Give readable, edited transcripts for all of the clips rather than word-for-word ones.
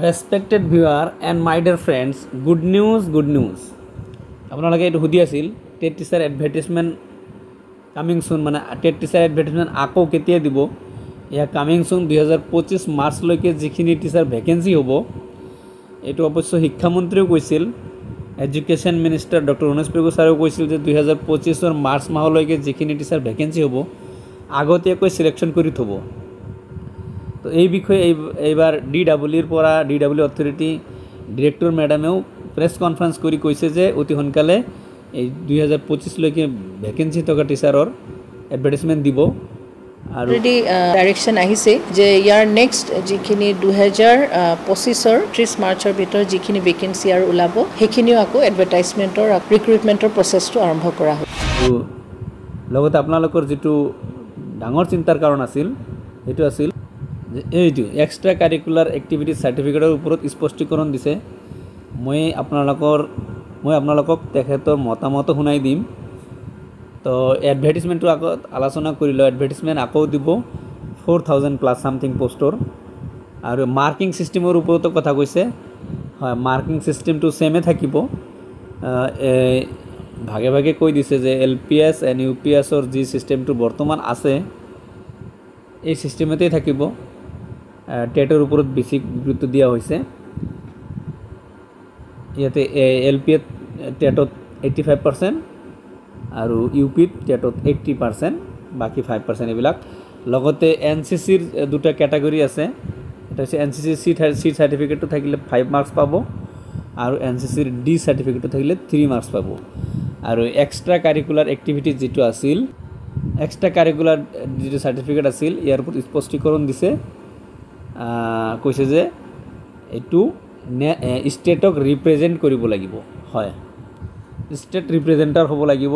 ৰেসপেক্টেড viewers and my dear friends, good news. আপোনালোকে এইটো সুধি আছিল টেট টিচাৰ এডভাৰটাইজমেণ্ট কামিং চুন, মানে টেট টিচাৰ এডভাৰটাইজমেণ্ট আকৌ কেতিয়া দিব। এয়া কামিং চুন 2025 মাৰ্চলৈকে যিখিনি টিচাৰ ভেকেঞ্চি হ'ব, এইটো অৱশ্য শিক্ষামন্ত্ৰীয়েও কৈছিল। এডুকেশ্যন মিনিষ্টাৰ ডক্টৰ ৰণেশ পেগু ছাৰেও কৈছিল যে 2025 মাৰ্চ মাহলৈকে যিখিনি টিচাৰ ভেকেঞ্চি হ'ব আগতীয়াকৈ চিলেকশ্যন কৰি থ'ব। তো এই বিষয়ে এইবাৰ DW অথৰিটি ডিৰেক্টৰ মেডামেও প্ৰেছ কনফাৰেঞ্চ কৰি কৈছে যে অতি সোনকালে এই 2025লৈকে ভেকেঞ্চি থকা টিচাৰৰ এডভাৰটাইজমেণ্ট দিব। আৰু অলৰেডি ডাইৰেকশ্যন আহিছে যে ইয়াৰ নেক্সট যিখিনি 2025 30 মাৰ্চৰ ভিতৰত যিখিনি ভেকেঞ্চি আৰু ওলাব সেইখিনিও আকৌ এডভাৰটাইজমেণ্টৰ ৰিক্ৰুইটমেণ্টৰ প্ৰচেছটো আৰম্ভ কৰা হ'ব। লগতে আপোনালোকৰ যিটো ডাঙৰ চিন্তাৰ কাৰণ আছিল সেইটো আছিল যে এইটো এক্সট্ৰা কাৰিকুলাৰ এক্টিভিটি চাৰ্টিফিকেটৰ ওপৰত স্পষ্টীকৰণ দিছে। মই আপোনালোকক তেখেতৰ মতামতো শুনাই দিম। তো এডভাৰটাইজমেণ্টটো আকৌ আলোচনা কৰিলোঁ। এডভাৰটাইজমেণ্ট আকৌ দিব 4000+ সামথিং পোষ্টৰ। আৰু মাৰ্কিং ছিষ্টেমৰ ওপৰতো কথা কৈছে। হয়, মাৰ্কিং ছিষ্টেমটো ছেমে থাকিব। ভাগে ভাগে কৈ দিছে যে LPS এণ্ড UPSৰ যি ছিষ্টেমটো বৰ্তমান আছে এই ছিষ্টেমতেই থাকিব। টেটৰ ওপৰত বেছি গুৰুত্ব দিয়া হৈছে। ইয়াতে LPত টেটত 85% আৰু UPত টেটত 80%, বাকী 5% এইবিলাক। লগতে NCCৰ দুটা কেটাগৰী আছে। এটা হৈছে NCC C চাৰ্টিফিকেটটো থাকিলে 5 মাৰ্কছ পাব আৰু NCCৰ D চাৰ্টিফিকেটটো থাকিলে 3 মাৰ্কছ পাব। আৰু এক্সট্ৰা কাৰিকুলাৰ এক্টিভিটি যিটো আছিল, এক্সট্ৰা কাৰিকুলাৰ যিটো চাৰ্টিফিকেট আছিল ইয়াৰ ওপৰত স্পষ্টীকৰণ দিছে। কৈছে যে এইটো ষ্টেটক ৰিপ্ৰেজেণ্ট কৰিব লাগিব। হয়, ষ্টেট ৰিপ্ৰেজেণ্টাৰ হ'ব লাগিব,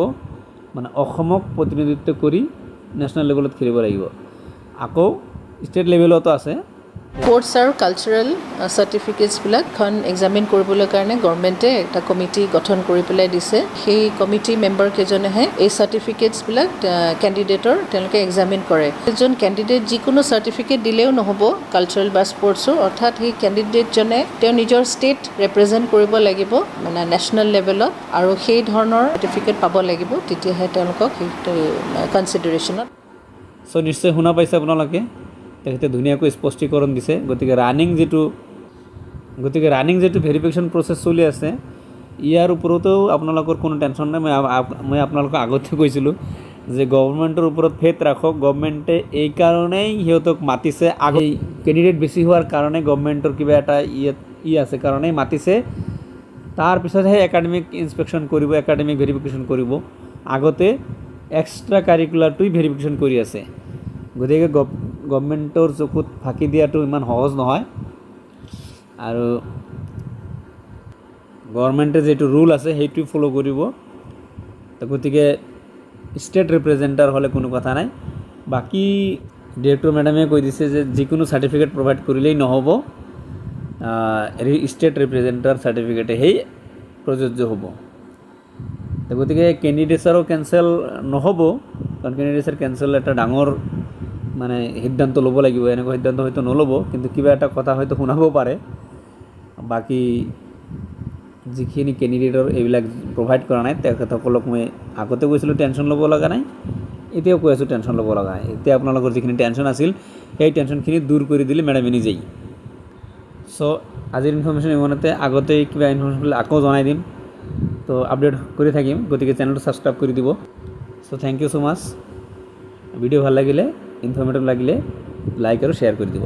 মানে অসমক প্ৰতিনিধিত্ব কৰি নেশ্যনেল লেভেলত খেলিব লাগিব। আকৌ ষ্টেট লেভেলতো আছে। স্পৰ্টছ আৰু কালচাৰেল চাৰ্টিফিকেটছবিলাকখন এক্সামিন কৰিবলৈ কাৰণে গভৰ্ণমেণ্টে এটা কমিটি গঠন কৰি পেলাই দিছে। সেই কমিটি মেম্বাৰ কেইজনেহে এই চাৰ্টিফিকেটছবিলাক কেণ্ডিডেটৰ তেওঁলোকে এক্সামিন কৰে। এজন কেণ্ডিডেট যিকোনো চাৰ্টিফিকেট দিলেও নহ'ব কালচাৰেল বা স্পৰ্টছৰ, অৰ্থাৎ সেই কেণ্ডিডেটজনে তেওঁ নিজৰ ষ্টেট ৰিপ্ৰেজেণ্ট কৰিব লাগিব, মানে নেশ্যনেল লেভেলত, আৰু সেই ধৰণৰ চাৰ্টিফিকেট পাব লাগিব, তেতিয়াহে তেওঁলোকক সেইটো কনচিডাৰেশ্যনত। নিশ্চয় শুনা পাইছে আপোনালোকে, তেখেতে ধুনীয়াকৈ স্পষ্টীকৰণ দিছে। গতিকে ৰানিং যিটো ভেৰিফিকেশ্যন প্ৰচেছ চলি আছে ইয়াৰ ওপৰতো আপোনালোকৰ কোনো টেনশ্যন নাই। মই আপোনালোকক আগতে কৈছিলোঁ যে গভৰ্ণমেণ্টৰ ওপৰত ফেথ ৰাখক। গভৰ্ণমেণ্টে এইকাৰণেই সিহঁতক মাতিছে, কেণ্ডিডেট বেছি হোৱাৰ কাৰণে গভৰ্ণমেণ্টৰ কিবা এটা আছে কাৰণেই মাতিছে। তাৰপিছতহে একাডেমিক ইনস্পেকশ্যন কৰিব, একাডেমিক ভেৰিফিকেশ্যন কৰিব। আগতে এক্সট্ৰা কাৰিকুলাৰটোই ভেৰিফিকেশ্যন কৰি আছে। গতিকে গভৰ্ণমেণ্টৰ চকুত ফাঁকি দিয়াটো ইমান সহজ নহয়। আৰু গভৰ্ণমেণ্টে যিটো ৰুল আছে সেইটোৱে ফ'ল' কৰিব। গতিকে ষ্টেট ৰিপ্ৰেজেণ্টাৰ হ'লে কোনো কথা নাই। বাকী ডিৰেক্টৰ মেডামে কৈ দিছে যে যিকোনো চাৰ্টিফিকেট প্ৰভাইড কৰিলেই নহ'ব, ষ্টেট ৰিপ্ৰেজেণ্টাৰ চাৰ্টিফিকেটেই প্ৰযোজ্য হ'ব। গতিকে কেণ্ডিডেটছাৰো কেঞ্চেল নহ'ব, কাৰণ কেণ্ডিডেটছাৰ কেঞ্চেল এটা ডাঙৰ মানে সিদ্ধান্ত ল'ব লাগিব। এনেকুৱা সিদ্ধান্ত হয়তো নল'ব, কিন্তু কিবা এটা কথা হয়তো শুনাব পাৰে। বাকী যিখিনি কেণ্ডিডেটৰ এইবিলাক প্ৰভাইড কৰা নাই তেখেতসকলক মই আগতে কৈছিলোঁ টেনশ্যন ল'ব লগা নাই, এতিয়াও কৈ আছোঁ টেনশ্যন ল'ব লগা নাই। এতিয়া আপোনালোকৰ যিখিনি টেনশ্যন আছিল সেই টেনশ্যনখিনি দূৰ কৰি দিলে মেডামে নিজেই। আজিৰ ইনফৰ্মেশ্যন ইমানতে। আগতে কিবা ইনফৰ্মেশ্যন আকৌ জনাই দিম, তো আপডেট কৰি থাকিম। গতিকে চেনেলটো ছাবস্ক্ৰাইব কৰি দিব। Thank you so' much. Video' ভাল লাগিলে, ইনফৰ্মেটিভ লাগিলে লাইক আৰু শ্বেয়াৰ কৰি দিব।